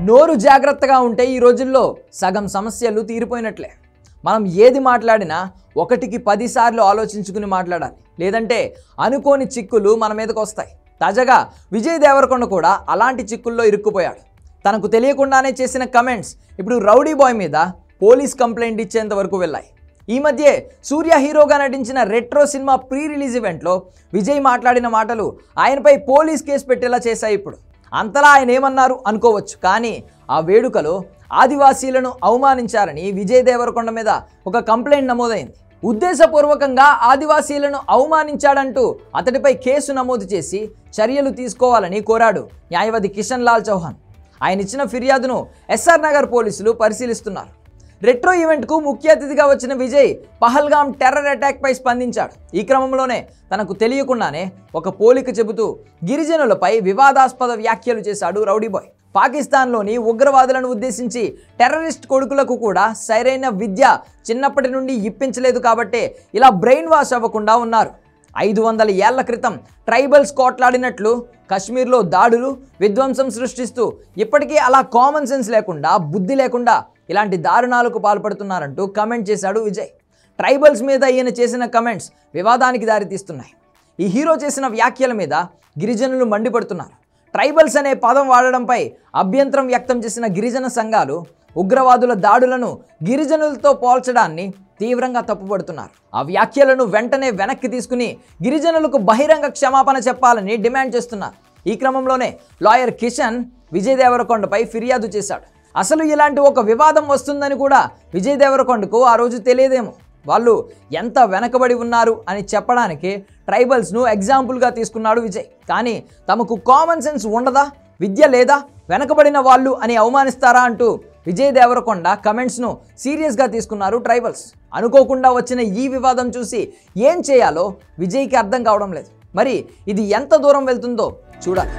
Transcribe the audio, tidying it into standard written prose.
నోరు జాగ్రత్తగా ఉంటే ఈ రోజుల్లో సగం సమస్యలు తీరిపోయినట్లే. మనం ఏది మాట్లాడినా ఒకటికి 10 సార్లు ఆలోచించుకుని మాట్లాడాలి, లేదంటే అనుకోని చిక్కులు మన మీదకు వస్తాయి. తాజాగా విజయ్ దేవరకొండ కూడా అలాంటి చిక్కుల్లో ఇరుక్కుపోయాడు. తనకు తెలియకుండానే చేసిన కమెంట్స్ ఇప్పుడు రౌడీ బాయ్ మీద పోలీస్ కంప్లైంట్ ఇచ్చేంత వరకు వెళ్ళాయి. ఈ మధ్య సూర్య హీరోగా నటించిన రెట్రో సినిమా ప్రీ రిలీజ్ ఈవెంట్లో విజయ్ మాట్లాడిన మాటలు ఆయనపై పోలీస్ కేసు పెట్టేలా చేశాయి. ఇప్పుడు అంతలా ఆయన ఏమన్నారు అనుకోవచ్చు, కానీ ఆ వేడుకలో ఆదివాసీలను అవమానించారని విజయ్ దేవరకొండ మీద ఒక కంప్లైంట్ నమోదైంది. ఉద్దేశపూర్వకంగా ఆదివాసీలను అవమానించాడంటూ అతడిపై కేసు నమోదు చేసి చర్యలు తీసుకోవాలని కోరాడు న్యాయవాది కిషన్ లాల్ చౌహాన్. ఆయన ఇచ్చిన ఫిర్యాదును ఎస్ఆర్ నగర్ పోలీసులు పరిశీలిస్తున్నారు. రెట్రో ఈవెంట్కు ముఖ్య అతిథిగా వచ్చిన విజయ్ పహల్గామ్ టెర్రర్ అటాక్పై స్పందించాడు. ఈ క్రమంలోనే తనకు తెలియకుండానే ఒక పోలిక చెబుతూ గిరిజనులపై వివాదాస్పద వ్యాఖ్యలు చేశాడు రౌడీ బాయ్. పాకిస్తాన్లోని ఉగ్రవాదులను ఉద్దేశించి టెర్రరిస్ట్ కొడుకులకు కూడా సరైన విద్య చిన్నప్పటి నుండి ఇప్పించలేదు కాబట్టే ఇలా బ్రెయిన్ వాష్ అవ్వకుండా ఉన్నారు. 500 ఏళ్ల క్రితం ట్రైబల్స్ కోట్లాడినట్లు కశ్మీర్లో దాడులు విధ్వంసం సృష్టిస్తూ ఇప్పటికీ అలా కామన్ సెన్స్ లేకుండా, బుద్ధి లేకుండా ఇలాంటి దారుణాలకు పాల్పడుతున్నారంటూ కమెంట్ చేశాడు విజయ్. ట్రైబల్స్ మీద ఈయన చేసిన కమెంట్స్ వివాదానికి దారితీస్తున్నాయి. ఈ హీరో చేసిన వ్యాఖ్యల మీద గిరిజనులు మండిపడుతున్నారు. ట్రైబల్స్ అనే పదం వాడడంపై అభ్యంతరం వ్యక్తం చేసిన గిరిజన సంఘాలు ఉగ్రవాదుల దాడులను గిరిజనులతో పోల్చడాన్ని తీవ్రంగా తప్పుపడుతున్నారు. ఆ వ్యాఖ్యలను వెంటనే వెనక్కి తీసుకుని గిరిజనులకు బహిరంగ క్షమాపణ చెప్పాలని డిమాండ్ చేస్తున్నారు. ఈ క్రమంలోనే లాయర్ కిషన్ విజయ్ దేవరకొండపై ఫిర్యాదు చేశాడు. అసలు ఇలాంటి ఒక వివాదం వస్తుందని కూడా విజయ్ దేవరకొండకు ఆ రోజు తెలియదేమో. వాళ్ళు ఎంత వెనకబడి ఉన్నారు అని చెప్పడానికి ట్రైబల్స్ను ఎగ్జాంపుల్గా తీసుకున్నాడు విజయ్. కానీ తమకు కామన్ సెన్స్ ఉండదా, విద్య లేదా, వెనకబడిన వాళ్ళు అని అవమానిస్తారా అంటూ విజయ్ దేవరకొండ కమెంట్స్ను సీరియస్గా తీసుకున్నారు ట్రైబల్స్. అనుకోకుండా వచ్చిన ఈ వివాదం చూసి ఏం చేయాలో విజయ్కి అర్థం కావడం లేదు. మరి ఇది ఎంత దూరం వెళ్తుందో చూడాలి.